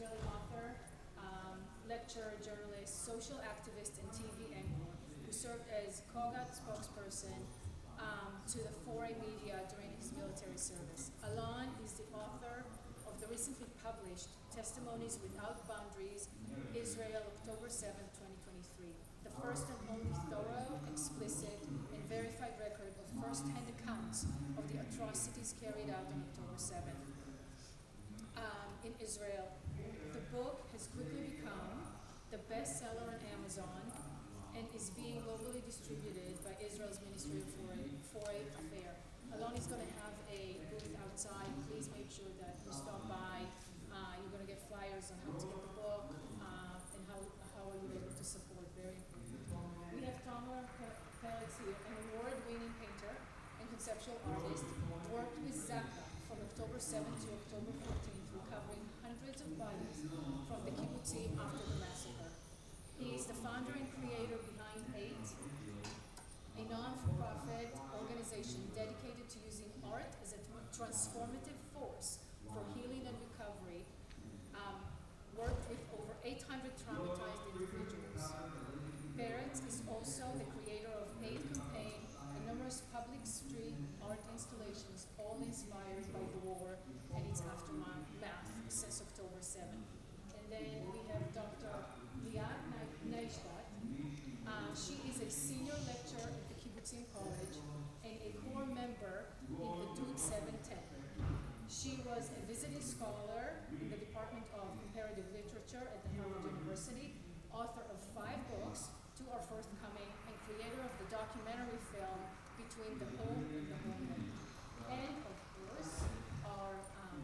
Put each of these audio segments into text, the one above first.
Israeli author, lecturer, journalist, social activist, and TV anchor who served as Kogat spokesperson to the foreign media during his military service. Alon is the author of the recently published Testimonies Without Boundaries, Israel, October 7, 2023, the first and only thorough, explicit, and verified record of first-hand accounts of the atrocities carried out on October 7 in Israel. The book has quickly become the bestseller on Amazon and is being globally distributed by Israel's Ministry of Foreign Affairs. Alon is going to have a booth outside. Please make sure that you stop by. You're going to get flyers on how to get the book and how are you able to support. Very important. We have Omer Peretz here, an award-winning painter and conceptual artist, worked with Zaka from October 7 to October 14th, recovering hundreds of bodies from the kibbutzim after the massacre. He is the founder and creator behind AIT, a non-for-profit organization dedicated to using art as a transformative force for healing and recovery, worked with over 800 traumatized individuals. Peretz is also the creator of AIT Campaign and numerous public street art installations, all inspired by the war and its aftermath since October 7. And then we have Dr. Lilach Naishtat. She is a senior lecturer at the Kibbutzim College and a core member in the Dude 710. She was a visiting scholar in the Department of Comparative Literature at the Harvard University, author of 5 books, 2 are forthcoming, and creator of the documentary film Between the Home and the Homeland. And of course, our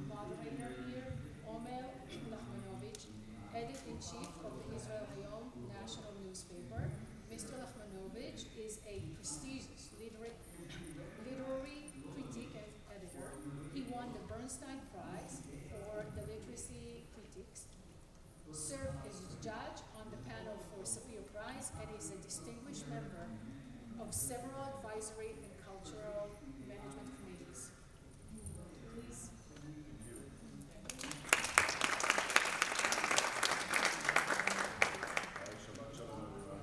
moderator here, Omer Lachmanovitch, editor-in-chief of the Israel Hayom national newspaper. Mr. Lachmanovitch is a prestigious literary critic and editor. He won the Bernstein Prize for the Literacy Critics, served as judge on the panel for Sapir Prize, and is a distinguished member of several advisory and cultural management committees. Please. Shabbat shalom, everyone.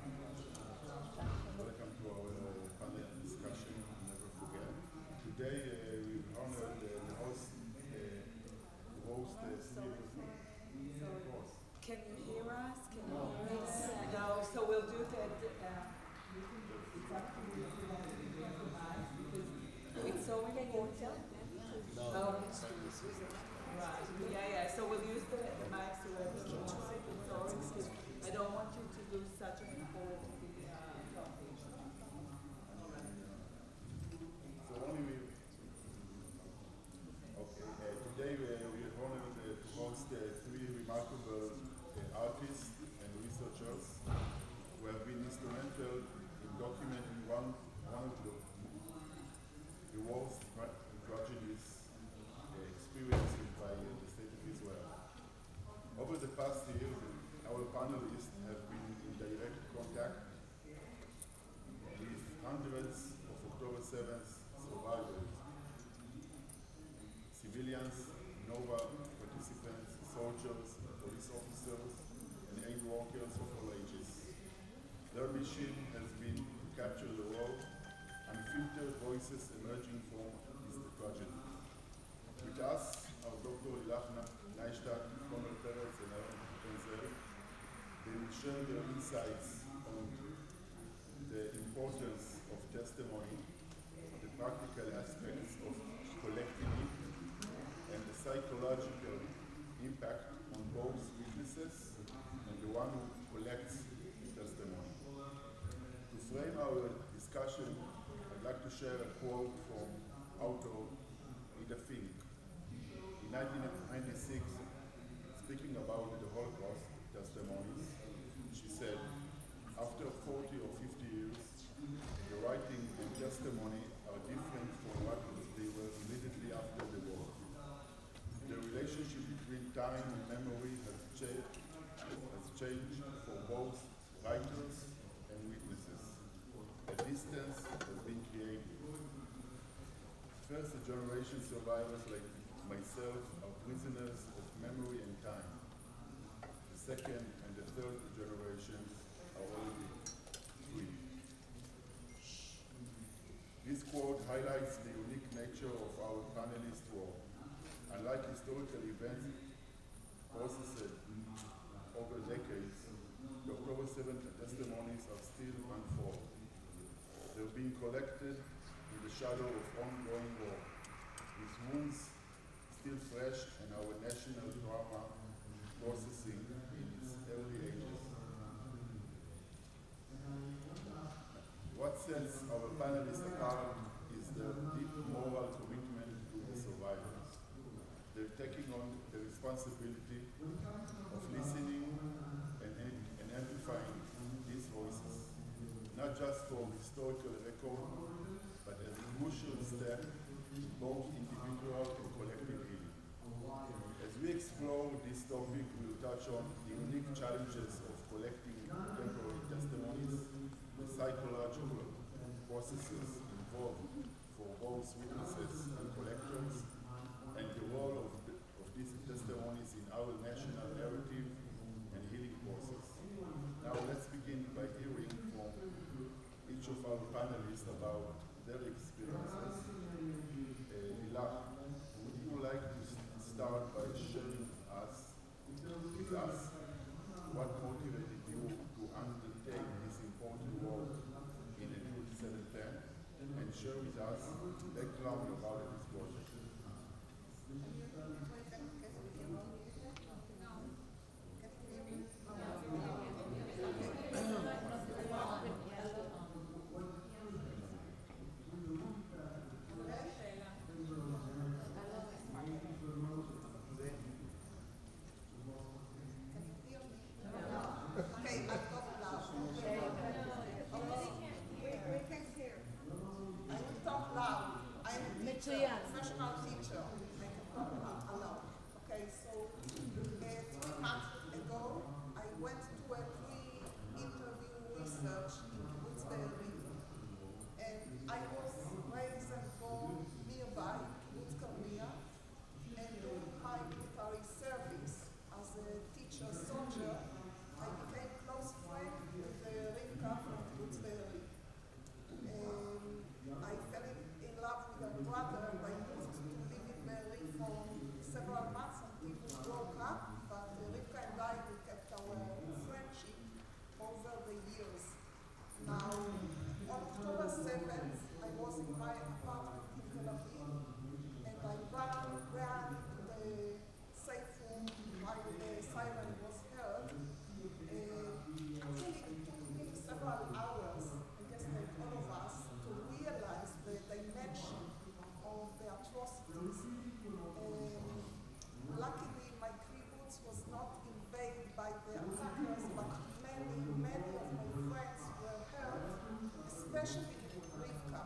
Welcome to our panel discussion. Never forget. Today we've honored the host. Can you hear us? Can you hear us? No, so we'll do that. It's up to you if you want to be compromised because it's so important. No. Right. Yeah. So we'll use the mics to whoever wants it. Sorry, because I don't want you to lose such an important topic. So today we are honored to host 3 remarkable artists and researchers who have been instrumental in documenting one of the worst tragedies experienced by the state of Israel. Over the past year, our panelists have been in direct contact with hundreds of October 7th survivors, civilians, NOVA participants, soldiers, police officers, and aid workers of all ages. Their mission has been to capture the raw, unfiltered voices emerging from this tragedy. With us are Dr. Lilach Naishtat, Omer Peretz, and Alon Penzel. They will share their insights on the importance of testimony, the practical aspects of collecting it, and the psychological impact on both witnesses and the one who collects the testimony. To frame our discussion, I'd like to share a quote from author Ida Fink. In 1996, speaking about the Holocaust testimonies, she said, after 40 or 50 years, the writing and testimony are different from what they were immediately after the war. The relationship between time and memory has changed for both writers and witnesses. A distance has been created. First-generation survivors like myself are prisoners of memory and time. second and the third generations are already free. This quote highlights the unique nature of our panelist work. Unlike historical events processed over decades, the October 7th testimonies are still unfold. They're being collected in the shadow of ongoing war, with wounds still fresh and our national trauma processing in its early ages. What sets our panelists apart is their deep moral commitment to the survivors. They're taking on the responsibility of listening and amplifying these voices, not just for historical record, but as a crucial step in both individual and collective healing. As we explore this topic, we'll touch on the unique challenges of collecting contemporary testimonies, the psychological processes involved for both witnesses and collectors, and the role of these testimonies in our national narrative and healing process. Now let's begin by hearing from each of our panelists about their experiences. Lilach, would you like to start by sharing with us what motivated you to undertake this important work in the 2010 and share with us background about this project? Professional teacher, I can talk alone. Okay, so 3 months ago, I went to a pre-interview research in Kibbutz Be'eri, and I was raised and born nearby Kibbutz Karmia, and during my military service as a teacher soldier, I became close friend with Rivka from Kibbutz Be'eri. I fell in love with her brother. I moved to live in Be'eri for several months until we broke up, but Rivka and I, we kept our friendship over the years. Now, on October 7th, I was in my apartment in Tel Aviv, and I ran to the safe room while the siren was heard. Actually, it took me several hours, I guess like all of us, to realize the dimension of the atrocities. Luckily, my kibbutz was not invaded by the attackers, but many of my friends were hurt, especially Rivka.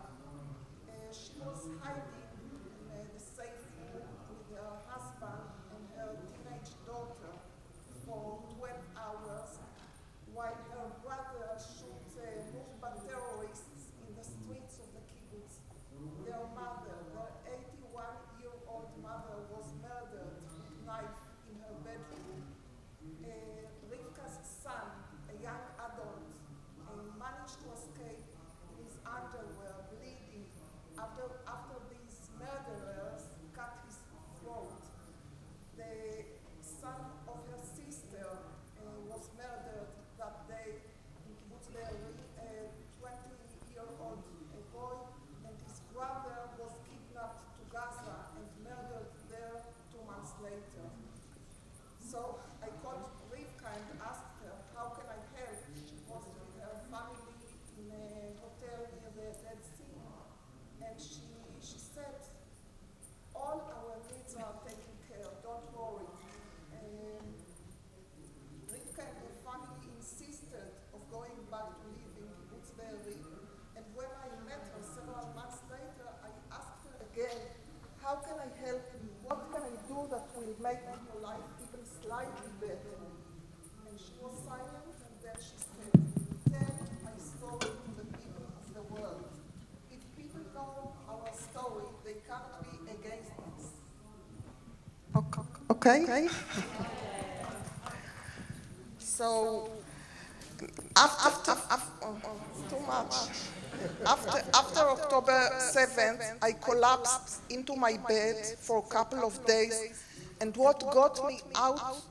She was hiding in the safe room with her husband and her teenage daughter for 12 hours, while her brother shot Nukhba terrorists in the streets of the kibbutz. Their mother, their 81-year-old mother, was murdered with a knife in her bedroom. Rivka's son, a young adult, managed to escape in his underwear, bleeding, after these murderers cut his throat. The son of her sister was murdered that day in Kibbutz Be'eri, a 20-year-old boy, and his brother was kidnapped to Gaza and murdered there 2 months later. So I called Rivka and asked her, how can I help? She was with her family in a hotel near the Dead Sea. And she said, all our needs are taken care of, don't worry. Rivka and her family insisted of going back to live in Kibbutz Be'eri. And when I met her several months later, I asked her again, how can I help you? What can I do that will make your life even slightly better? And she was silent, and then she said, tell my story to the people of the world. If people know our story, they can't be against us. Okay? So too much. After October 7th, I collapsed into my bed for a couple of days, and what got me out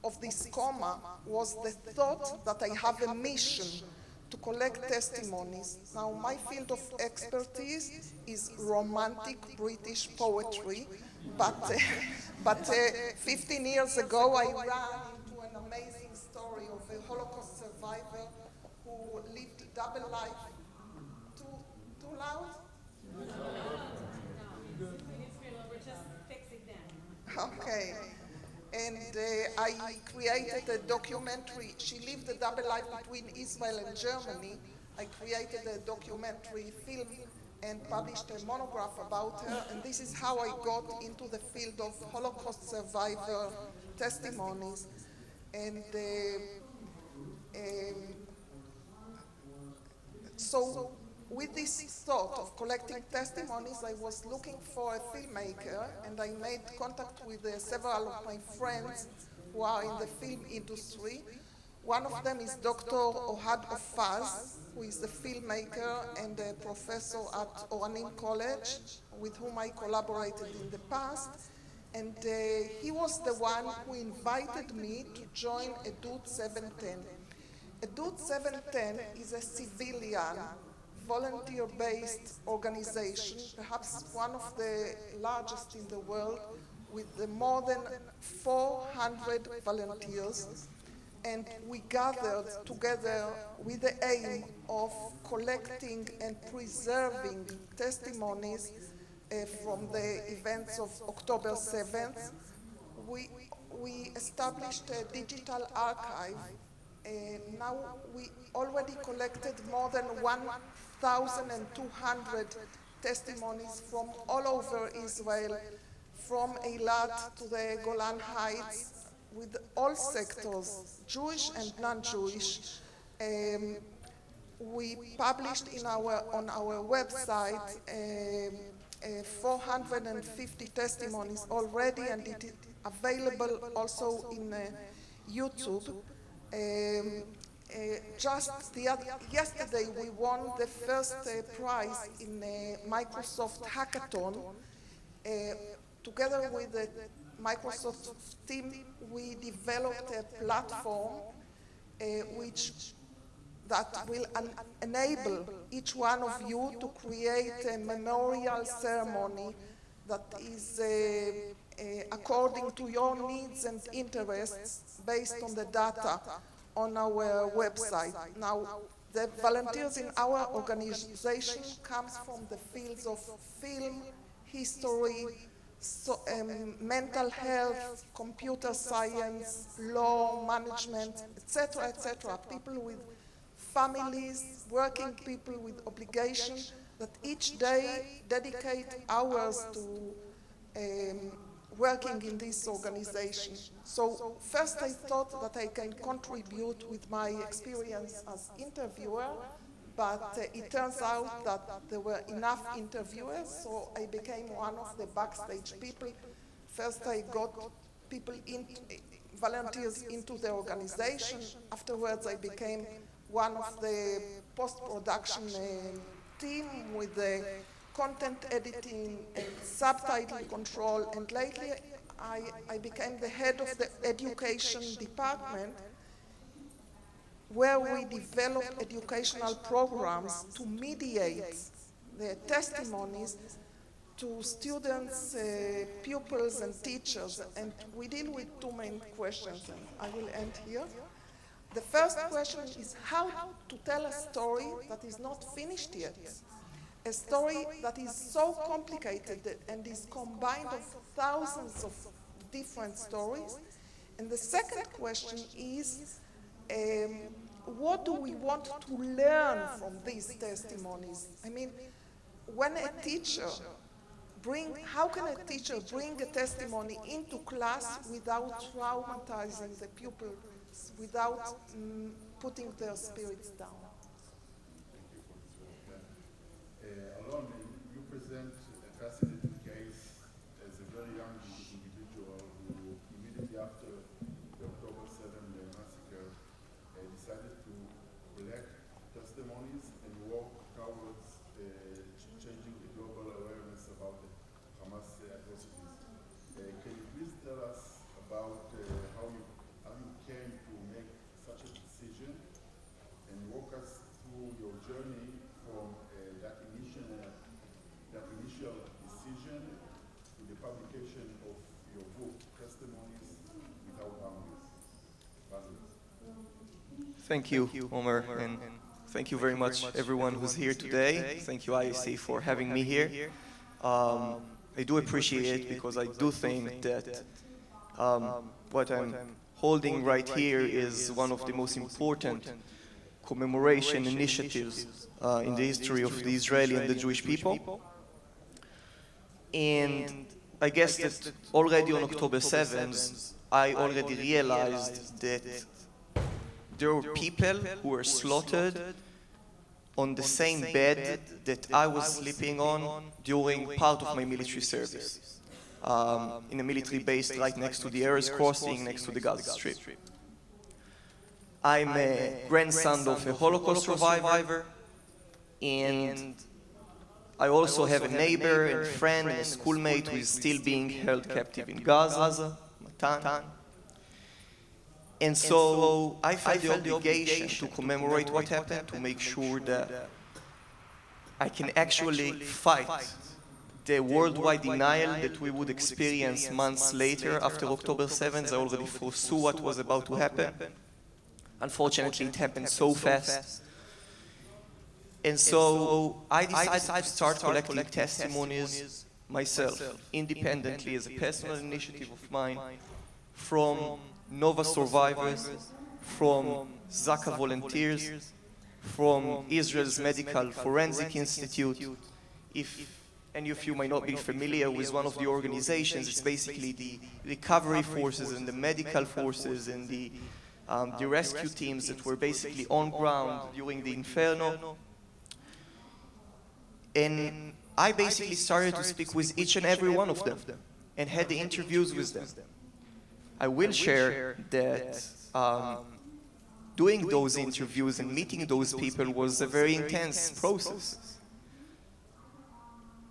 of this coma was the thought that I have a mission to collect testimonies. Now, my field of expertise is romantic British poetry, but 15 years ago, I ran into an amazing story of a Holocaust survivor who lived a double life. Too loud? We're just fixing that. Okay. And I created a documentary. She lived a double life between Israel and Germany. I created a documentary film and published a monograph about her. And this is how I got into the field of Holocaust survivor testimonies. And so with this thought of collecting testimonies, I was looking for a filmmaker, and I made contact with several of my friends who are in the film industry. One of them is Dr. Ohad Ofaz, who is a filmmaker and a professor at Oranim College, with whom I collaborated in the past. And he was the one who invited me to join Edut 710. Edut 710 is a civilian, volunteer-based organization, perhaps one of the largest in the world, with more than 400 volunteers. And we gathered together with the aim of collecting and preserving testimonies from the events of October 7th. We established a digital archive. Now we already collected more than 1,200 testimonies from all over Israel, from Eilat to the Golan Heights, with all sectors, Jewish and non-Jewish. We published on our website 450 testimonies already, and it is available also in YouTube. Yesterday we won the first prize in Microsoft Hackathon. Together with the Microsoft team, we developed a platform that will enable each one of you to create a memorial ceremony that is according to your needs and interests based on the data on our website. Now, the volunteers in our organization comes from the fields of film, history, mental health, computer science, law, management, etc., etc. People with families, working people with obligation that each day dedicate hours to working in this organization. So first I thought that I can contribute with my experience as interviewer, but it turns out that there were enough interviewers, so I became one of the backstage people. First I got volunteers into the organization. Afterwards I became one of the post-production team with the content editing and subtitle control, and lately I became the head of the education department, where we develop educational programs to mediate the testimonies to students, pupils, and teachers. And we deal with two main questions, and I will end here. The first question is how to tell a story that is not finished yet, a story that is so complicated and is combined of thousands of different stories. And the second question is, what do we want to learn from these testimonies? I mean, how can a teacher bring a testimony into class without traumatizing the pupils, without putting their spirits down? Alon, you present a fascinating case as a very young individual who, immediately after the October 7th massacre, publication of your book, Testimonies Without Boundaries. Thank you, Omer, and thank you very much, everyone who's here today. Thank you, IEC, for having me here. I do appreciate it because I do think that what I'm holding right here is one of the most important commemoration initiatives in the history of the Israeli and the Jewish people. And I guess that already on October 7th, I already realized that there were people who were slaughtered on the same bed that I was sleeping on during part of my military service, in a military base right next to the Erez crossing, next to the Gaza Strip. I'm a grandson of a Holocaust survivor, and I also have a neighbor and friend and a schoolmate who is still being held captive in Gaza, Matan. And so I felt the obligation to commemorate what happened, to make sure that I can actually fight the worldwide denial that we would experience months later after October 7th. I already foresaw what was about to happen. Unfortunately, it happened so fast. And so I decided to start collecting testimonies myself, independently, as a personal initiative of mine, from Nova survivors, from Zaka volunteers, from Israel's Medical Forensic Institute. If any of you might not be familiar with one of the organizations, it's basically the recovery forces and the medical forces and the rescue teams that were basically on ground during the Inferno. And I basically started to speak with each and every one of them and had the interviews with them. I will share that doing those interviews and meeting those people was a very intense process.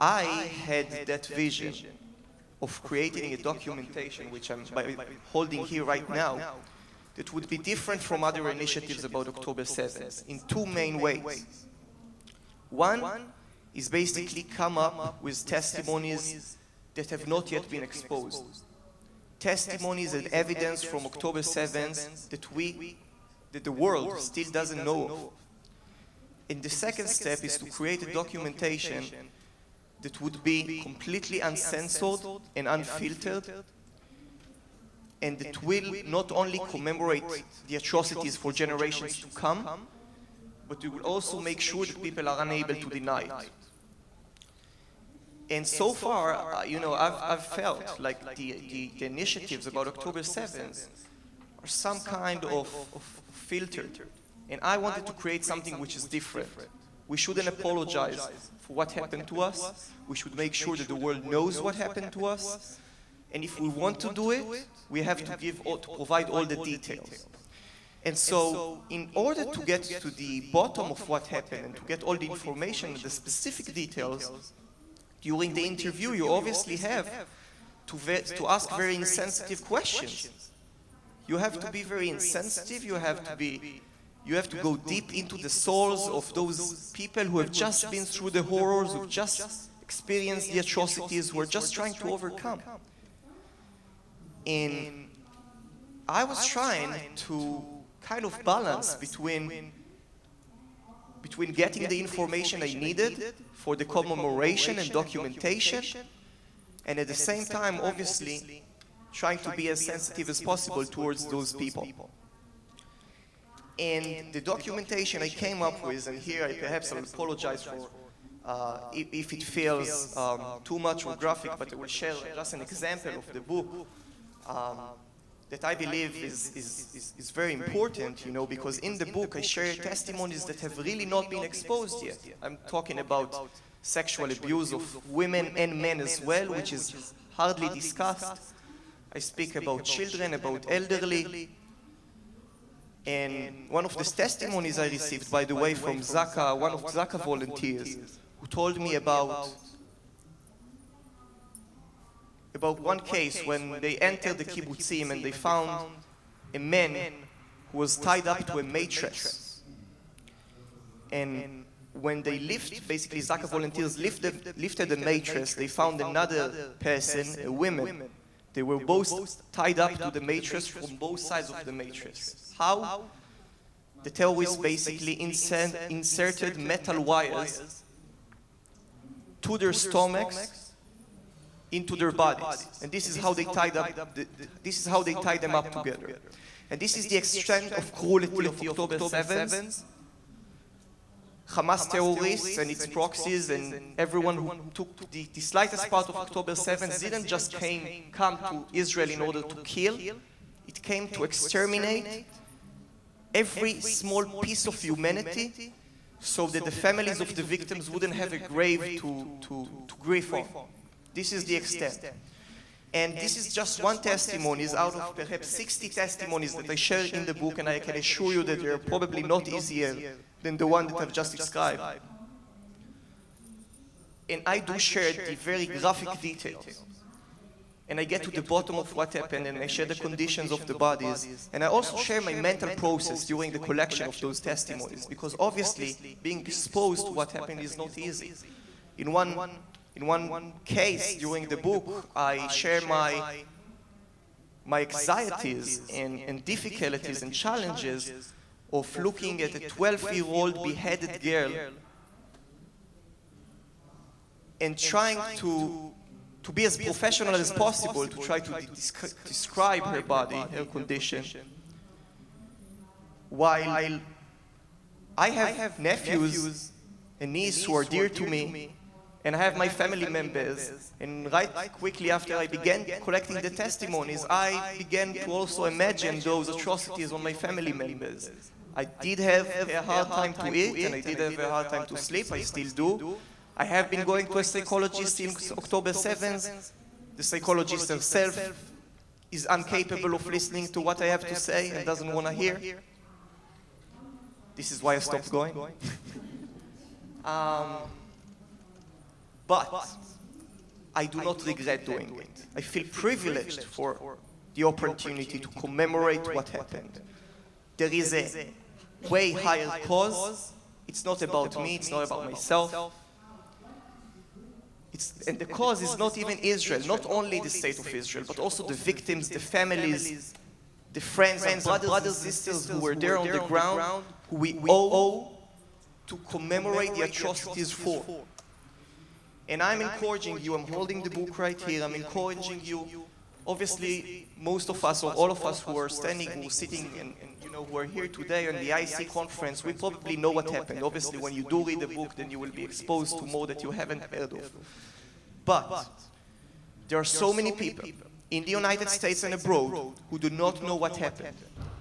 I had that vision of creating a documentation, which I'm holding here right now, that would be different from other initiatives about October 7th in two main ways. One is basically come up with testimonies that have not yet been exposed. Testimonies and evidence from October 7th that the world still doesn't know of. And the second step is to create a documentation that would be completely uncensored and unfiltered, and that will not only commemorate the atrocities for generations to come, but it will also make sure that people are unable to deny it. And so far, I've felt like the initiatives about October 7th are some kind of filter. And I wanted to create something which is different. We shouldn't apologize for what happened to us. We should make sure that the world knows what happened to us. And if we want to do it, we have to provide all the details. And so, in order to get to the bottom of what happened and to get all the information and the specific details, during the interview, you obviously have to ask very insensitive questions. You have to be very insensitive. You have to go deep into the souls of those people who have just been through the horrors, who have just experienced the atrocities, who are just trying to overcome. And I was trying to kind of balance between getting the information I needed for the commemoration and documentation, and at the same time, obviously, trying to be as sensitive as possible towards those people. And the documentation I came up with, and here I perhaps I'll apologize for if it feels too much or graphic, but I will share just an example of the book that I believe is very important, because in the book I share testimonies that have really not been exposed yet. I'm talking about sexual abuse of women and men as well, which is hardly discussed. I speak about children, about elderly. And one of the testimonies I received, by the way, from Zaka, one of Zaka volunteers, who told me about one case when they entered the kibbutzim and they found a man who was tied up to a mattress. And when they basically Zaka volunteers lifted the mattress, they found another person, a woman. They were both tied up to the mattress from both sides of the mattress. How? The terrorists basically inserted metal wires to their stomachs into their bodies, and this is how they tied them up together. And this is the extent of cruelty of October 7th. Hamas terrorists and its proxies and everyone who took the slightest part of October 7th didn't just come to Israel in order to kill. It came to exterminate every small piece of humanity so that the families of the victims wouldn't have a grave to grieve on. This is the extent. And this is just one testimony out of perhaps 60 testimonies that I share in the book, and I can assure you that they are probably not easier than the one that I've just described. And I do share the very graphic details. And I get to the bottom of what happened, and I share the conditions of the bodies. And I also share my mental process during the collection of those testimonies, because obviously being exposed to what happened is not easy. In one case during the book, I share my anxieties and difficulties and challenges of looking at a 12-year-old beheaded girl and trying to be as professional as possible to try to describe her body, her condition. While I have nephews and nieces who are dear to me, and I have my family members, and right quickly after I began collecting the testimonies, I began to also imagine those atrocities on my family members. I did have a hard time to eat, and I did have a hard time to sleep, I still do. I have been going to a psychologist since October 7th. The psychologist herself is incapable of listening to what I have to say and doesn't want to hear. This is why I stopped going. But I do not regret doing it. I feel privileged for the opportunity to commemorate what happened. There is a way higher cause. It's not about me, it's not about myself. And the cause is not even Israel, not only the state of Israel, but also the victims, the families, the friends and brothers and sisters who were there on the ground, who we owe to commemorate the atrocities for. And I'm encouraging you, I'm holding the book right here, I'm encouraging you. Obviously, most of us, or all of us who are standing, who are sitting, and who are here today on the IC conference, we probably know what happened. Obviously, when you do read the book, then you will be exposed to more that you haven't heard of. But there are so many people in the United States and abroad who do not know what happened.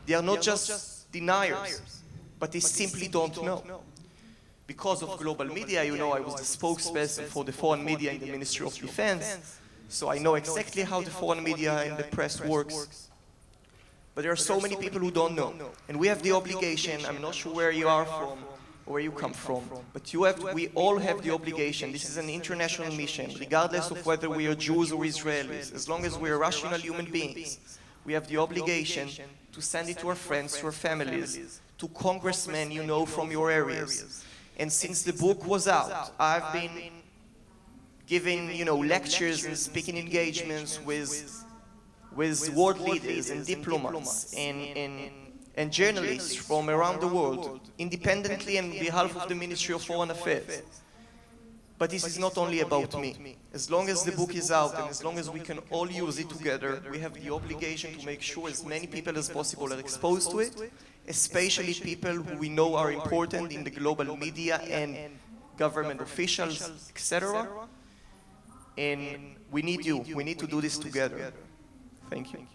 They are not just deniers, but they simply don't know. Because of global media, I was the spokesperson for the foreign media in the Ministry of Defense, so I know exactly how the foreign media and the press works. But there are so many people who don't know. And we have the obligation, I'm not sure where you are from, or where you come from, but we all have the obligation. This is an international mission, regardless of whether we are Jews or Israelis. As long as we are rational human beings, we have the obligation to send it to our friends, to our families, to congressmen from your areas. And since the book was out, I've been giving, lectures and speaking engagements with world leaders and diplomats and journalists from around the world, independently and on behalf of the Ministry of Foreign Affairs. But this is not only about me. As long as the book is out and as long as we can all use it together, we have the obligation to make sure as many people as possible are exposed to it, especially people who we know are important in the global media and government officials, etc. And we need you. We need to do this together. Thank you.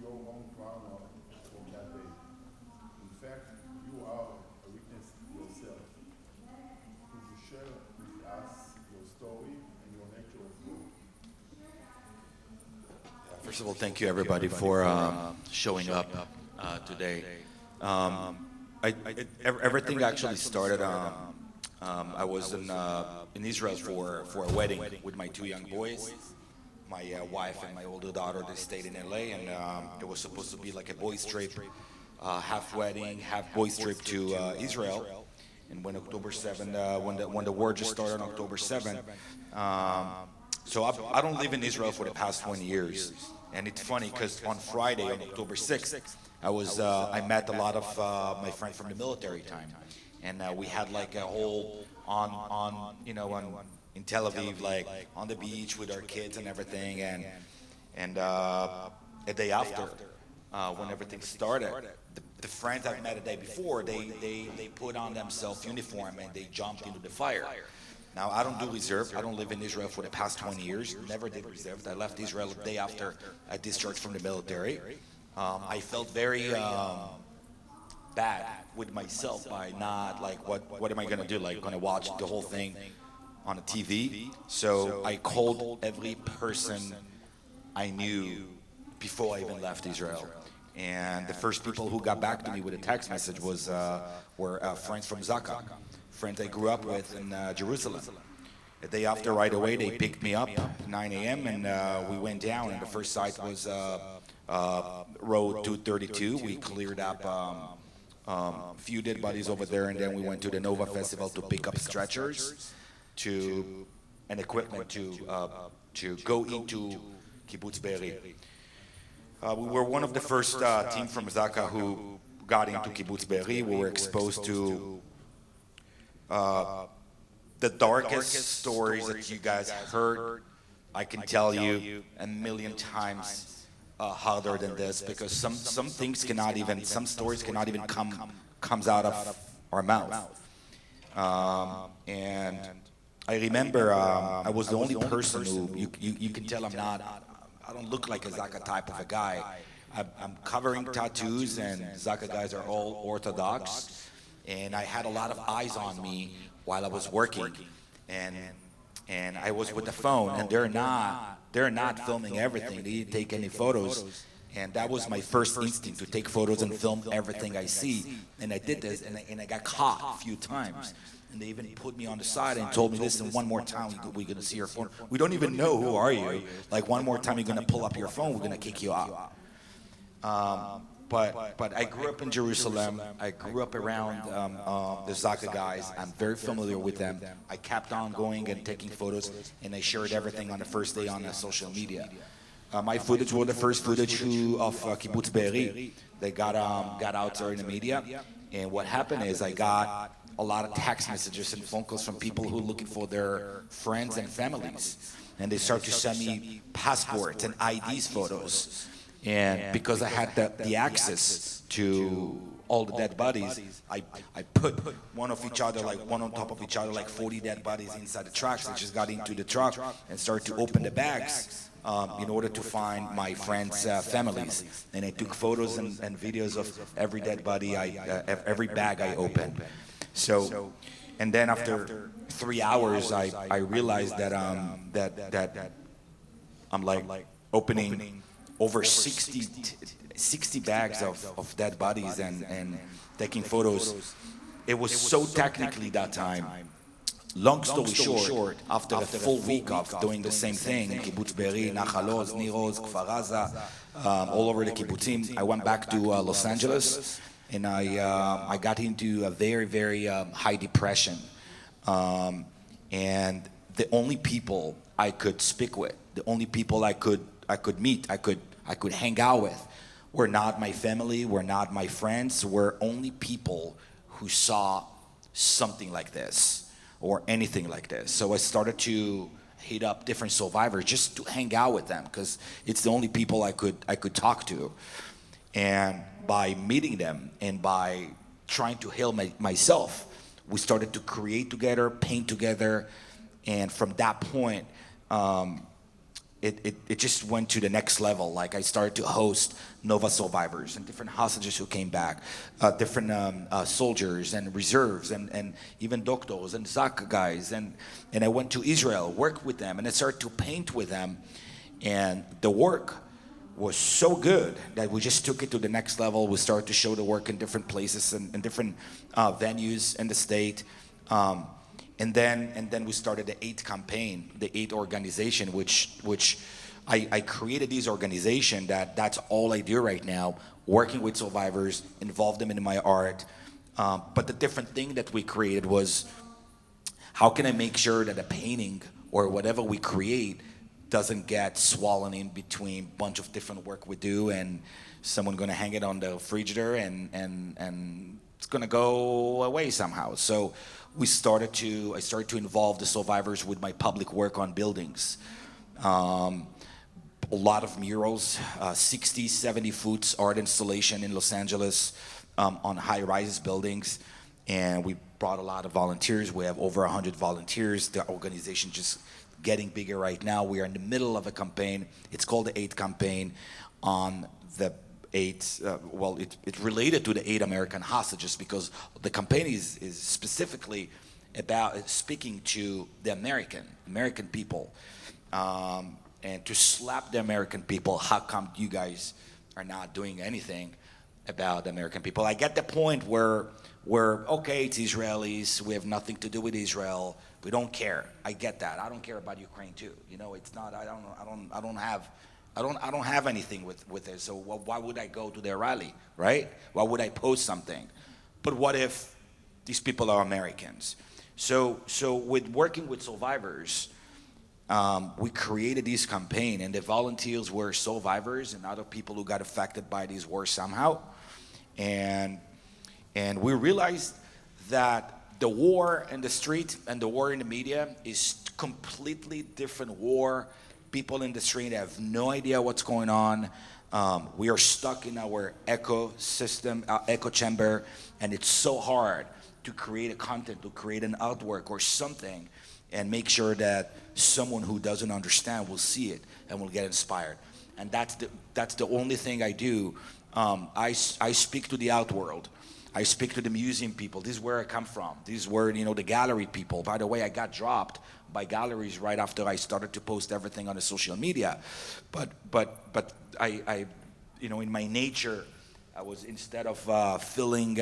Your own trauma from that day. In fact, First of all, thank you everybody for showing up today. Everything actually started. I was in Israel for a wedding with my two young boys. My wife and my older daughter, they stayed in LA, and it was supposed to be like a boys trip, half wedding, half boys trip to Israel. And when October 7th, when the war just started on October 7th, so I don't live in Israel for the past 20 years. And it's funny because on Friday, on October 6th, I met a lot of my friends from the military time. And we had like a whole in Tel Aviv, like on the beach with our kids and everything. And a day after, when everything started, the friends I've met a day before, they put on themselves uniform and they jumped into the fire. Now, I don't do reserve. I don't live in Israel for the past 20 years. Never did reserve. I left Israel the day after I discharged from the military. I felt very bad with myself by not, like, what am I going to do? Like, going to watch the whole thing on a TV? So I called every person I knew before I even left Israel. And the first people who got back to me with a text message were friends from Zaka, friends I grew up with in Jerusalem. The day after, right away, they picked me up at 9 a.m. and we went down. And the first site was Road 232. We cleared up a few dead bodies over there, and then we went to the Nova Festival to pick up stretchers and equipment to go into Kibbutz Be'eri. We were one of the first team from Zaka who got into Kibbutz Be'eri. We were exposed to the darkest stories that you guys heard. I can tell you a million times harder than this, because some stories cannot even comes out of our mouth. And I remember I was the only person who you can tell I don't look like a Zaka type of a guy. I'm covering tattoos, and Zaka guys are all Orthodox, and I had a lot of eyes on me while I was working, and I was with the phone, and they're not filming everything. They didn't take any photos, and that was my first instinct, to take photos and film everything I see. And I did this, and I got caught a few times. And they even put me on the side and told me, listen, one more time we're going to see your phone. We don't even know who are you. Like, one more time you're going to pull up your phone, we're going to kick you out. But I grew up in Jerusalem. I grew up around the Zaka guys. I'm very familiar with them. I kept on going and taking photos, and I shared everything on the first day on social media. My footage was the first footage of Kibbutz Be'eri. They got out there in the media. And what happened is I got a lot of text messages and phone calls from people who are looking for their friends and families. And they start to send me passports and IDs photos. And because I had the access to all the dead bodies, I put one of each other, like one on top of each other, like 40 dead bodies inside the trucks. I just got into the truck and started to open the bags in order to find my friends' families. And I took photos and videos of every dead body, every bag I opened. So, and then after 3 hours, I realized that I'm like opening over 60 bags of dead bodies and taking photos. It was so technically that time. Long story short, after a full week of doing the same thing, Kibbutz Be'eri, Nachal Oz, Nir Oz, Kfar Aza, all over the kibbutzim, I went back to Los Angeles, and I got into a very, very high depression. And the only people I could speak with, the only people I could meet, I could hang out with, were not my family, were not my friends, were only people who saw something like this or anything like this. So I started to hit up different survivors just to hang out with them, because it's the only people I could talk to. And by meeting them and by trying to heal myself, we started to create together, paint together, and from that point, it just went to the next level. Like, I started to host Nova survivors and different hostages who came back, different soldiers and reserves and even doctors and Zaka guys. And I went to Israel, worked with them, and I started to paint with them. And the work was so good that we just took it to the next level. We started to show the work in different places and different venues in the state. And then we started the 8 campaign, the 8 organization, which I created this organization that's all I do right now, working with survivors, involve them in my art. But the different thing that we created was, how can I make sure that a painting or whatever we create doesn't get swollen in between a bunch of different work we do, and someone gonna hang it on the refrigerator and it's gonna go away somehow. So I started to involve the survivors with my public work on buildings. A lot of murals, 60, 70 foot art installation in Los Angeles on high-rise buildings. And we brought a lot of volunteers. We have over 100 volunteers. The organization just getting bigger right now. We are in the middle of a campaign. It's called the 8 campaign on the 8, it's related to the 8 American hostages, because the campaign is specifically about speaking to the American people, and to slap the American people. How come you guys are not doing anything about the American people? I get the point where okay, it's Israelis, we have nothing to do with Israel, we don't care. I get that. I don't care about Ukraine too. You know, it's not. I don't have anything with it. So why would I go to their rally, right? Why would I post something? But what if these people are Americans? So with working with survivors, we created this campaign, and the volunteers were survivors and other people who got affected by these wars somehow. And we realized that the war in the street and the war in the media is completely different war. People in the street have no idea what's going on. We are stuck in our echo system, our echo chamber, and it's so hard to create a content, to create an artwork or something, and make sure that someone who doesn't understand will see it and will get inspired. And that's the only thing I do. I speak to the out world. I speak to the museum people. This is where I come from. This is where, the gallery people. By the way, I got dropped by galleries right after I started to post everything on the social media. But I in my nature, I was, instead of feeling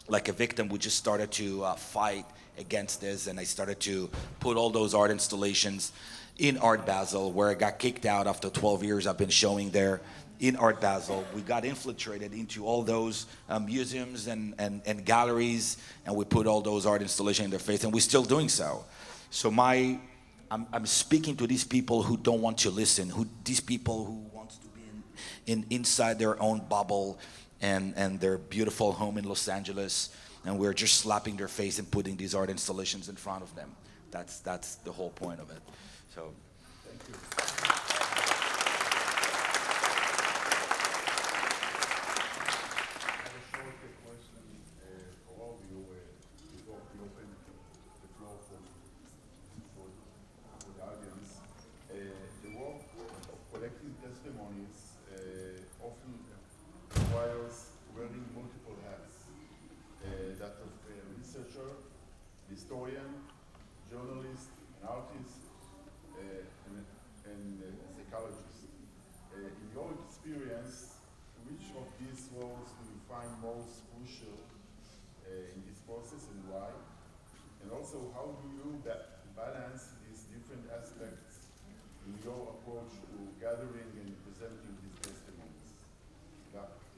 like a victim, we just started to fight against this, and I started to put all those art installations in Art Basel, where I got kicked out after 12 years I've been showing there. In Art Basel, we got infiltrated into all those museums and galleries, and we put all those art installations in their face, and we're still doing so. So I'm speaking to these people who don't want to listen, these people who want to be inside their own bubble and their beautiful home in Los Angeles, and we're just slapping their face and putting these art installations in front of them. That's the whole point of it. So, Thank you. Collecting testimonies often requires wearing multiple hats. That of a researcher, historian, journalist, an artist, and psychologist. In your experience, which of these roles do you find most crucial in this process, and why? And also, how do you balance these different aspects in your approach to gathering and presenting these testimonies?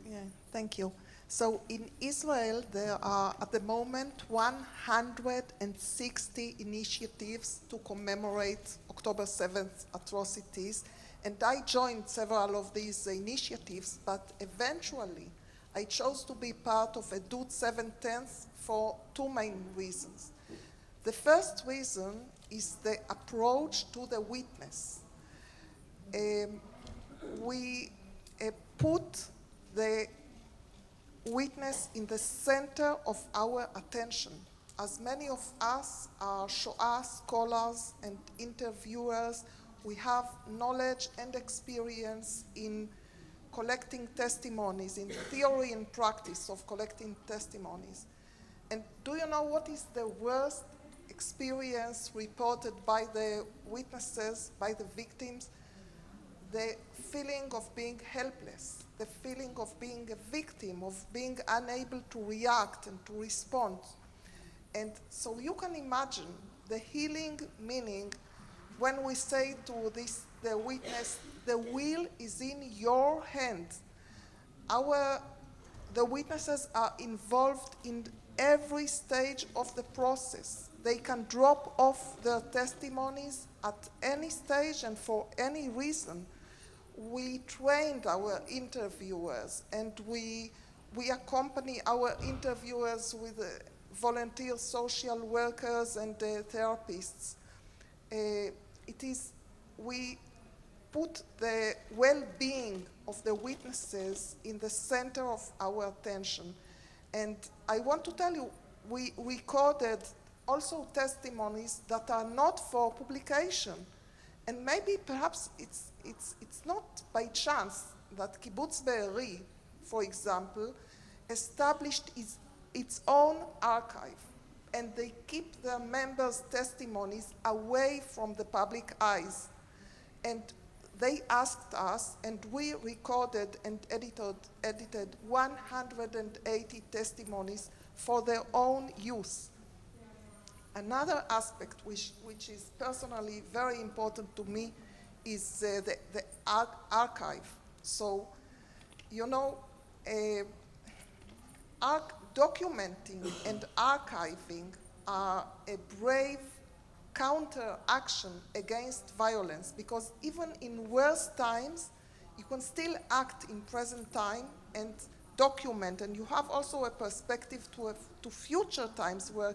Yeah, thank you. So in Israel, there are at the moment 160 initiatives to commemorate October 7th atrocities, and I joined several of these initiatives, but eventually I chose to be part of a Dude 7/10 for 2 main reasons. The first reason is the approach to the witness. We put the witness in the center of our attention. As many of us are Shoah scholars and interviewers, we have knowledge and experience in collecting testimonies, in theory and practice of collecting testimonies. And do you know what is the worst experience reported by the witnesses, by the victims? the feeling of being helpless, the feeling of being a victim, of being unable to react and to respond. And so you can imagine the healing meaning when we say to the witness, the will is in your hands. The witnesses are involved in every stage of the process. They can drop off their testimonies at any stage and for any reason. We trained our interviewers, and we accompany our interviewers with volunteer social workers and therapists. We put the well-being of the witnesses in the center of our attention. And I want to tell you, we recorded also testimonies that are not for publication. And maybe perhaps it's not by chance that Kibbutz Be'eri, for example, established its own archive. And they keep their members' testimonies away from the public eyes. And they asked us, and we recorded and edited 180 testimonies for their own use. Another aspect which is personally very important to me is the archive. So, documenting and archiving are a brave counter-action against violence, because even in worse times, you can still act in present time and document, and you have also a perspective to future times where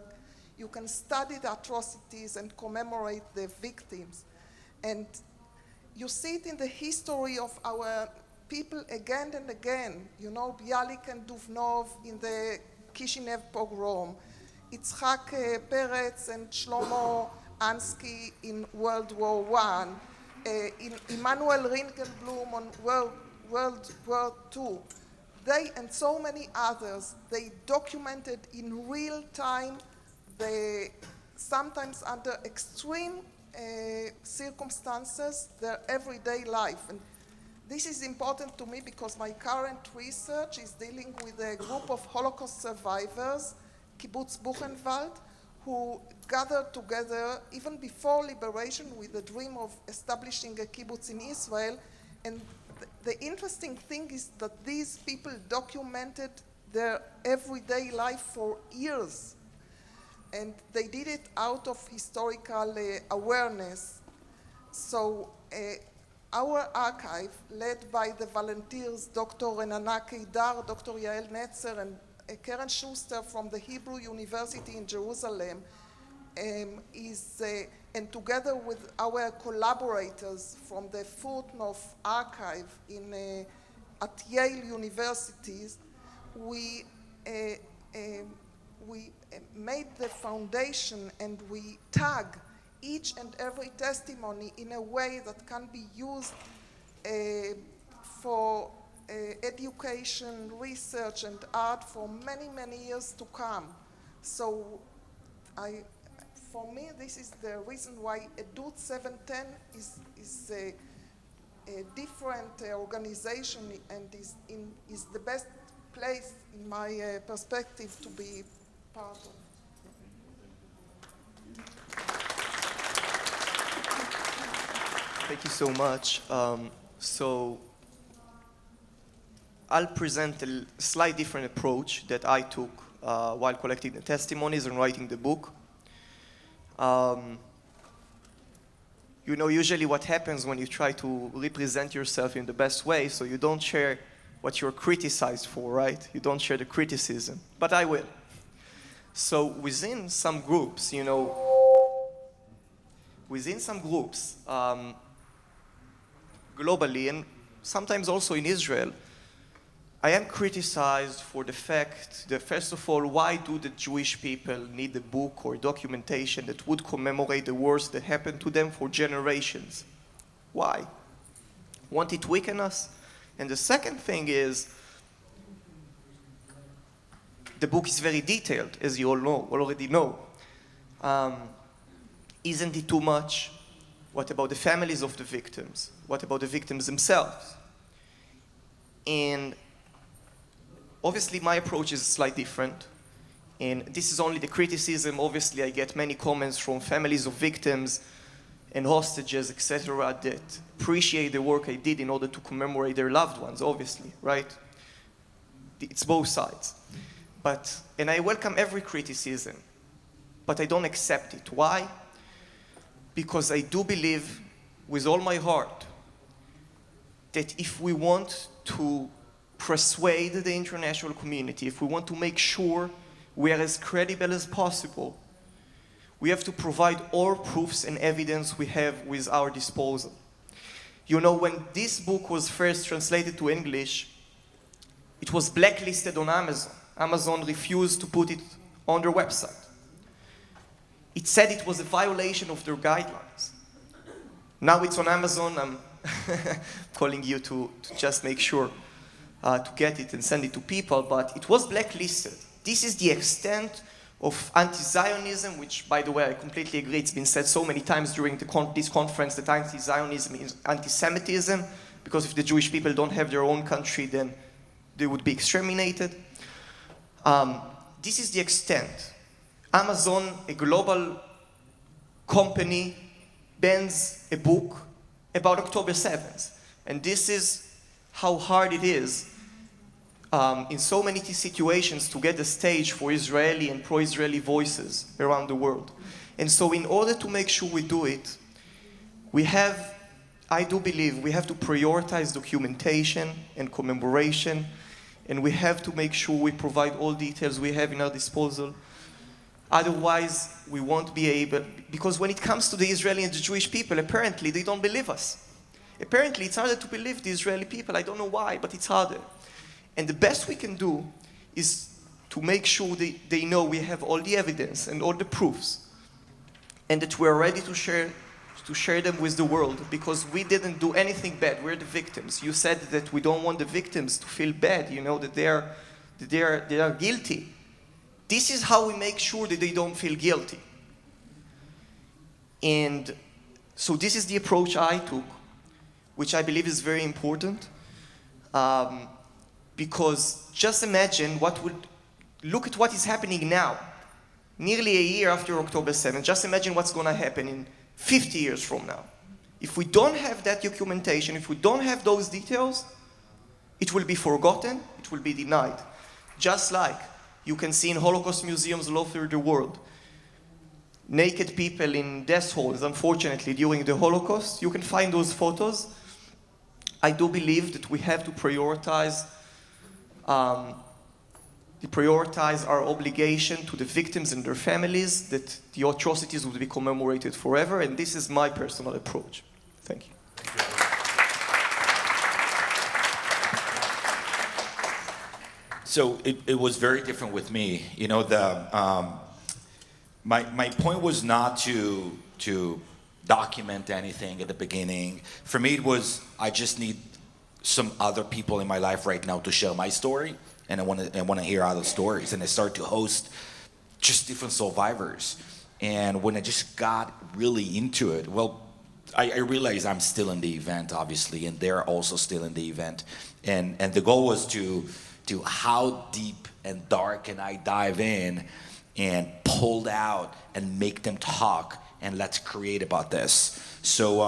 you can study the atrocities and commemorate the victims. And you see it in the history of our people again and again. Bialik and Duvnov in the Kishinev pogrom, Yitzhak Peretz and Shlomo Ansky in World War I, in Immanuel Ringelblum on World War II. They and so many others, they documented in real time, sometimes under extreme circumstances, their everyday life. And this is important to me because my current research is dealing with a group of Holocaust survivors, Kibbutz Buchenwald, who gathered together even before liberation with the dream of establishing a kibbutz in Israel. And the interesting thing is that these people documented their everyday life for years. And they did it out of historical awareness. So our archive, led by the volunteers, Dr. Renana Keidar, Dr. Yael Netzer, and Karen Schuster from the Hebrew University in Jerusalem, and together with our collaborators from the Furtnoff Archive at Yale University, we made the foundation, and we tag each and every testimony in a way that can be used for education, research, and art for many, many years to come. So for me, this is the reason why Edut 710 is a different organization and is the best place, in my perspective, to be part of. Thank you so much. So I'll present a slightly different approach that I took while collecting the testimonies and writing the book. Usually what happens when you try to represent yourself in the best way, so you don't share what you're criticized for, right? You don't share the criticism, but I will. So within some groups, globally, and sometimes also in Israel, I am criticized for the fact that, first of all, why do the Jewish people need a book or documentation that would commemorate the wars that happened to them for generations? Why? Won't it weaken us? And the second thing is, the book is very detailed, as you all already know. Isn't it too much? What about the families of the victims? What about the victims themselves? And obviously my approach is slightly different. And this is only the criticism. Obviously I get many comments from families of victims and hostages, etc., that appreciate the work I did in order to commemorate their loved ones, obviously, right? It's both sides. And I welcome every criticism, but I don't accept it. Why? Because I do believe with all my heart that if we want to persuade the international community, if we want to make sure we are as credible as possible, we have to provide all proofs and evidence we have with our disposal. You know, when this book was first translated to English, it was blacklisted on Amazon. Amazon refused to put it on their website. It said it was a violation of their guidelines. Now it's on Amazon. I'm calling you to just make sure to get it and send it to people, but it was blacklisted. This is the extent of anti-Zionism, which, by the way, I completely agree. It's been said so many times during this conference that anti-Zionism is anti-Semitism, because if the Jewish people don't have their own country, then they would be exterminated. This is the extent. Amazon, a global company, bans a book about October 7th. And this is how hard it is in so many situations to get a stage for Israeli and pro-Israeli voices around the world. And so in order to make sure we do it, I do believe we have to prioritize documentation and commemoration, and we have to make sure we provide all details we have in our disposal. Otherwise, we won't be able, because when it comes to the Israeli and the Jewish people, apparently they don't believe us. Apparently it's harder to believe the Israeli people. I don't know why, but it's harder. And the best we can do is to make sure they know we have all the evidence and all the proofs, and that we're ready to share them with the world, because we didn't do anything bad. We're the victims. You said that we don't want the victims to feel bad, you know, that they are guilty. This is how we make sure that they don't feel guilty. And so this is the approach I took, which I believe is very important. Because just imagine look at what is happening now, nearly a year after October 7th. Just imagine what's going to happen in 50 years from now. If we don't have that documentation, if we don't have those details, it will be forgotten, it will be denied. Just like you can see in Holocaust museums all over the world, naked people in death halls, unfortunately, during the Holocaust, you can find those photos. I do believe that we have to prioritize our obligation to the victims and their families, that the atrocities would be commemorated forever, and this is my personal approach. Thank you. So it was very different with me. You know, my point was not to document anything at the beginning. For me, it was, I just need some other people in my life right now to share my story, and I want to hear other stories. And I started to host just different survivors. And when I just got really into it, well, I realized I'm still in the event, obviously, and they're also still in the event. And the goal was to how deep and dark can I dive in and pull out and make them talk, and let's create about this. So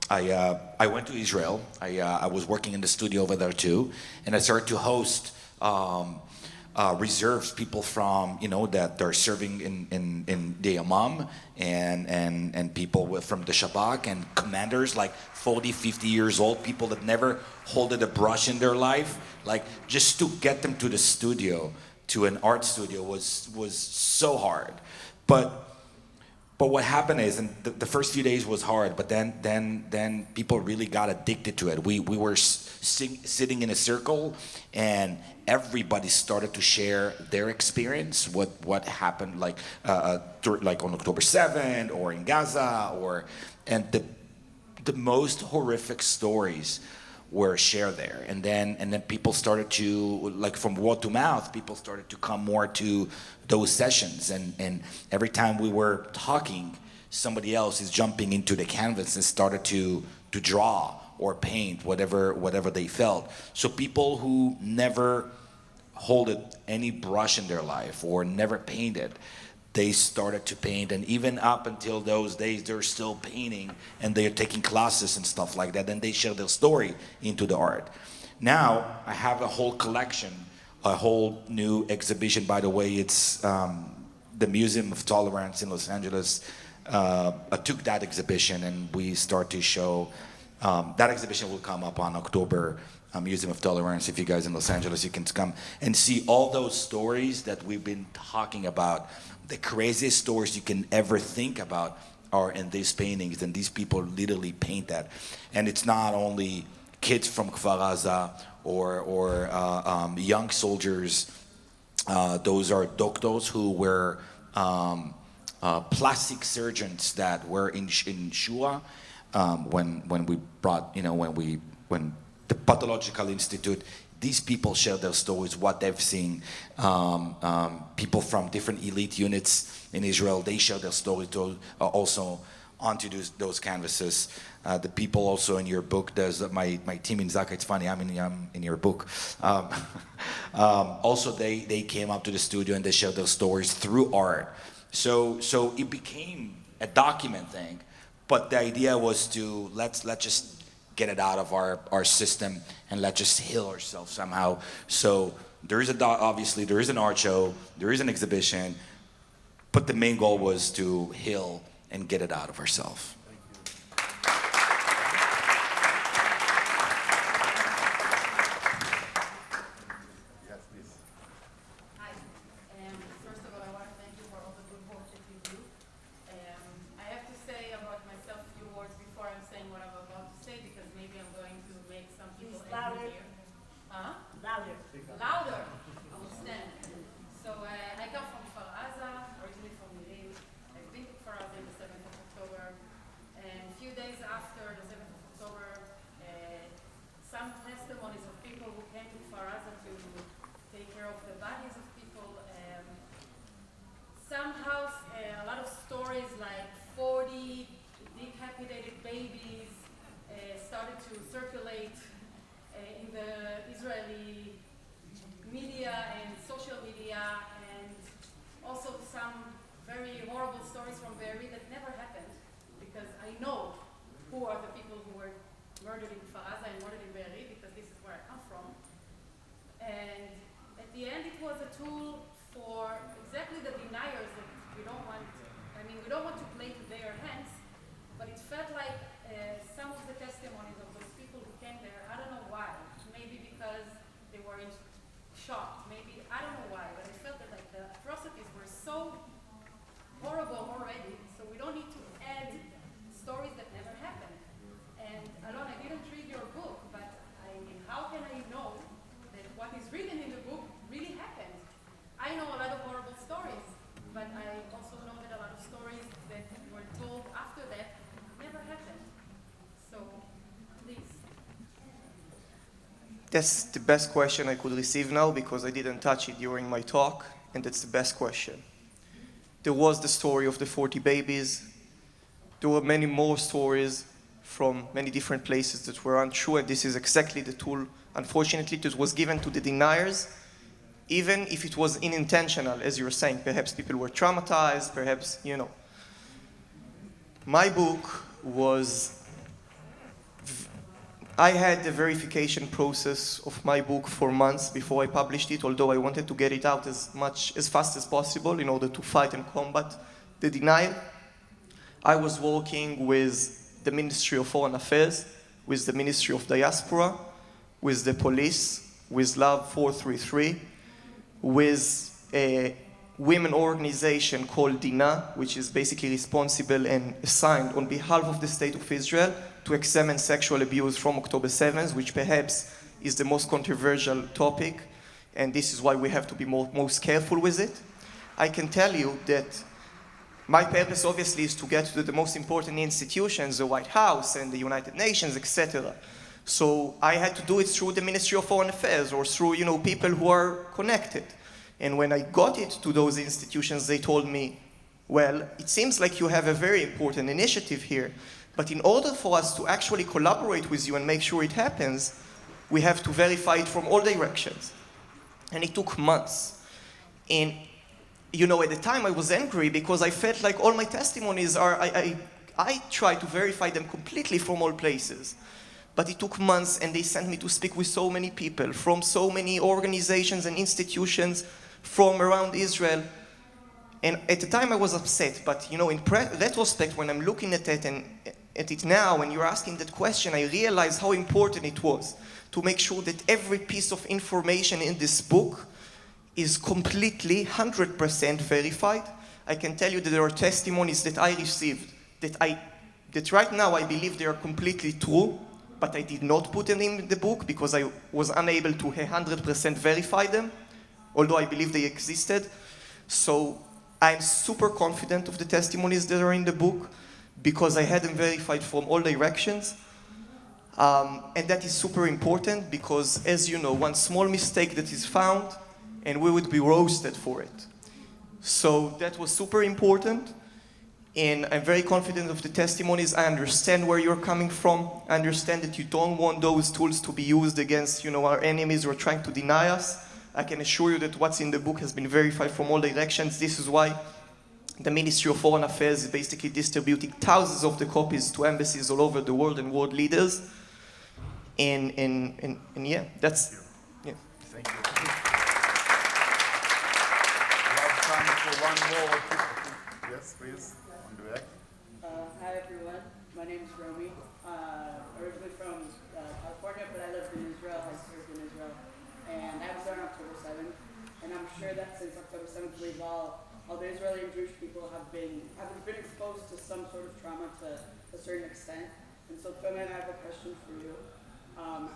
I went to Israel. I was working in the studio over there too, and I started to host reserves, people from, you know, that are serving in the Yamam, and people from the Shabak, and commanders like 40, 50 years old, people that never holded a brush in their life, like just to get them to the studio, to an art studio was so hard. But what happened is, and the first few days was hard, but then people really got addicted to it. We were sitting in a circle, and everybody started to share their experience, what happened, like on October 7th, or in Gaza, and the most horrific stories were shared there. And then people started to, like, from word to mouth, people started to come more to those sessions, and every time we were talking somebody else is jumping into the canvas and started to draw or paint whatever they felt. So people who never holded any brush in their life or never painted, they started to paint, and even up until those days they're still painting and they're taking classes and stuff like that, and they share their story into the art. Now I have a whole collection, a whole new exhibition. By the way, it's the Museum of Tolerance in Los Angeles took that exhibition, and we start to show that exhibition will come up on October. Museum of Tolerance. If you guys in Los Angeles, you can come and see all those stories that we've been talking about. The craziest stories you can ever think about are in these paintings, and these people literally paint that. And it's not only kids from Kfar Aza or young soldiers. Those are doctors who were plastic surgeons that were in Shua when we brought, when the Pathological Institute, these people share their stories, what they've seen. People from different elite units in Israel, they share their stories also onto those canvases. The people also in your book, there's my team in Zaka, it's funny, I'm in your book. Also, they came up to the studio and they shared their stories through art. So it became a document thing, but the idea was to let's just get it out of our system and let's just heal ourselves somehow. So there is obviously there is an art show, there is an exhibition, but the main goal was to heal and get it out of ourselves. Yes, please. Hi. First of all, I want to thank you for all the good work that you do. I have to say about myself a few words before I'm saying what I'm about to say, because maybe I'm going to make some people angry here. Huh? Louder. Louder. I will stand. So I come from Kfar Aza, originally from Mirim. I've been to Kfar Aza on the 7th of October. And a few days after the 7th of October, some testimonies of people who came to Kfar Aza to take care of the bodies of people. Somehow, a lot of stories like 40 decapitated babies started to circulate in the Israeli media and social media, and also some very horrible stories from Be'eri that never happened, because I know who are the people who were murdered in Kfar Aza and murdered in Be'eri, because this is where I come from. And at the end, it was a tool for exactly the deniers that we don't want. I mean, we don't want to play to their hands, but it felt like some of the testimonies of those people who came there, I don't know why. Maybe because they were in shock. Maybe, I don't know why, but I felt that like the atrocities were so horrible already, so we don't need to add stories that never happened. And Alon, I didn't read your book, but how can I know that what is written in the book really happened? I know a lot of horrible stories, but I also know that a lot of stories that were told after that never happened. So, please. That's the best question I could receive now, because I didn't touch it during my talk, and that's the best question. There was the story of the 40 babies. There were many more stories from many different places that were untrue, and this is exactly the tool, unfortunately, that was given to the deniers, even if it was unintentional, as you were saying. Perhaps people were traumatized, perhaps, My book was... I had the verification process of my book for months before I published it, although I wanted to get it out as fast as possible in order to fight and combat the denial. I was working with the Ministry of Foreign Affairs, with the Ministry of Diaspora, with the police, with Love 433, with a women organization called Dina, which is basically responsible and assigned on behalf of the State of Israel to examine sexual abuse from October 7th, which perhaps is the most controversial topic, and this is why we have to be most careful with it. I can tell you that my purpose, obviously, is to get to the most important institutions, the White House and the United Nations, etc. So I had to do it through the Ministry of Foreign Affairs or through, people who are connected. And when I got it to those institutions, they told me, Well, it seems like you have a very important initiative here, but in order for us to actually collaborate with you and make sure it happens, we have to verify it from all directions. And it took months. And, you know, at the time I was angry because I felt like all my testimonies I tried to verify them completely from all places. But it took months, and they sent me to speak with so many people from so many organizations and institutions from around Israel. And at the time I was upset, but you know, in retrospect, when I'm looking at it and at it now, when you're asking that question, I realize how important it was to make sure that every piece of information in this book is completely 100% verified. I can tell you that there are testimonies that I received that right now I believe they are completely true, but I did not put them in the book because I was unable to 100% verify them, although I believe they existed. So I'm super confident of the testimonies that are in the book because I had them verified from all directions. And that is super important because, as you know, one small mistake that is found and we would be roasted for it. So that was super important. And I'm very confident of the testimonies. I understand where you're coming from. I understand that you don't want those tools to be used against, you know, our enemies who are trying to deny us. I can assure you that what's in the book has been verified from all directions. This is why the Ministry of Foreign Affairs is basically distributing thousands of the copies to embassies all over the world and world leaders. And yeah, that's, yeah. Thank you. We have time for one more. Yes, please, on the back. Hi everyone, my name is Romy. Originally from California, but I lived in Israel, I served in Israel. And I was there on October 7th. And I'm sure that since October 7th, we've all the Israeli and Jewish people have been exposed to some sort of trauma to a certain extent. And so, Tomen, I have a question for you.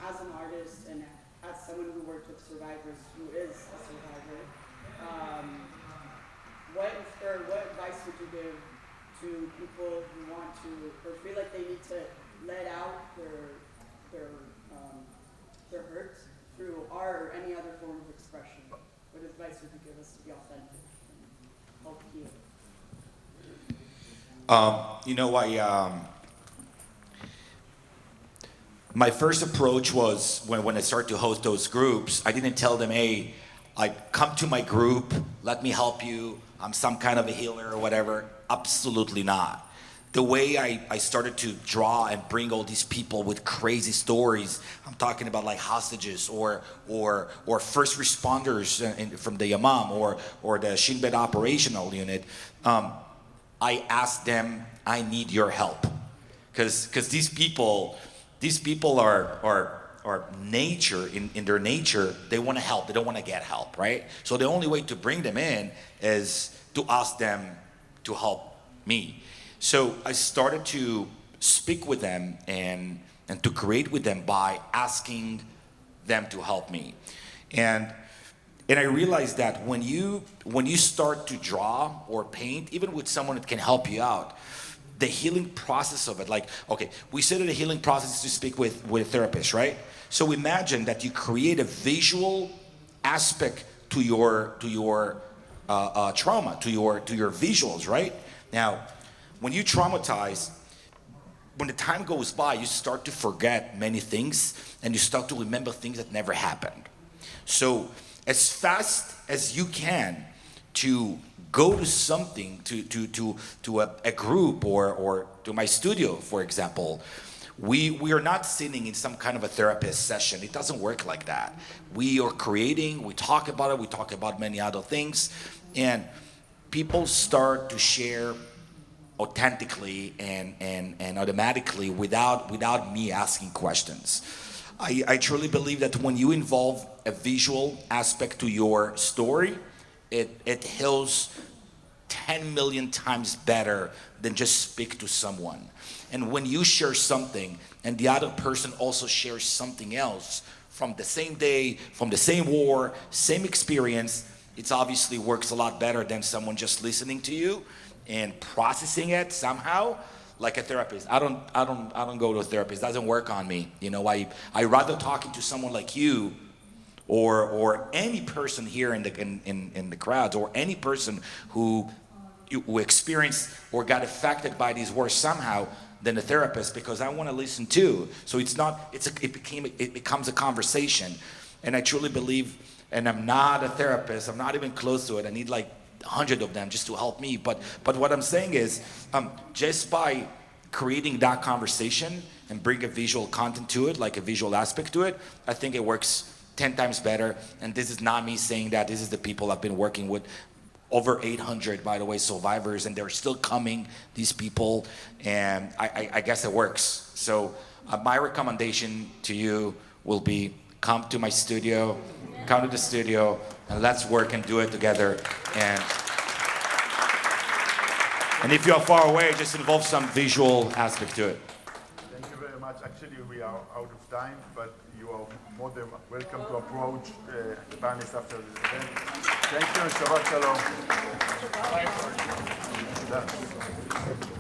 As an artist and as someone who worked with survivors, who is a survivor, what advice would you give to people who want to, or feel like they need to let out their hurt through art or any other form of expression? What advice would you give us to be authentic and help heal? You know, my first approach was when I started to host those groups, I didn't tell them, hey, come to my group, let me help you, I'm some kind of a healer or whatever. Absolutely not. The way I started to draw and bring all these people with crazy stories, I'm talking about like hostages or first responders from the Yamam or the Shin Bet operational unit, I asked them, I need your help. Because these people are nature, in their nature, they want to help, they don't want to get help, right? So the only way to bring them in is to ask them to help me. So I started to speak with them and to create with them by asking them to help me. And I realized that when you start to draw or paint, even with someone that can help you out, the healing process of it, like, okay, we said that the healing process is to speak with a therapist, right? So imagine that you create a visual aspect to your trauma, to your visuals, right? Now, when you traumatize, when the time goes by, you start to forget many things and you start to remember things that never happened. So as fast as you can to go to something, to a group or to my studio, for example, we are not sitting in some kind of a therapist session. It doesn't work like that. We are creating, we talk about it, we talk about many other things, and people start to share authentically and automatically without me asking questions. I truly believe that when you involve a visual aspect to your story, it heals 10 million times better than just speak to someone. And when you share something and the other person also shares something else from the same day, from the same war, same experience, it obviously works a lot better than someone just listening to you and processing it somehow, like a therapist. I don't go to a therapist. It doesn't work on me. You know, I rather talking to someone like you or any person here in the crowds, or any person who who experienced or got affected by these words somehow than the therapist, because I want to listen too. So it becomes a conversation. And I truly believe, and I'm not a therapist, I'm not even close to it. I need like 100 of them just to help me. But what I'm saying is, just by creating that conversation and bring a visual content to it, like a visual aspect to it, I think it works 10 times better. And this is not me saying that, this is the people I've been working with. Over 800, by the way, survivors, and they're still coming, these people, and I guess it works. So my recommendation to you will be, come to my studio, come to the studio, and let's work and do it together. And if you're far away, just involve some visual aspect to it. Thank you very much. Actually, we are out of time, but you are more than welcome to approach the panelists after this event. Thank you and Shabbat Shalom.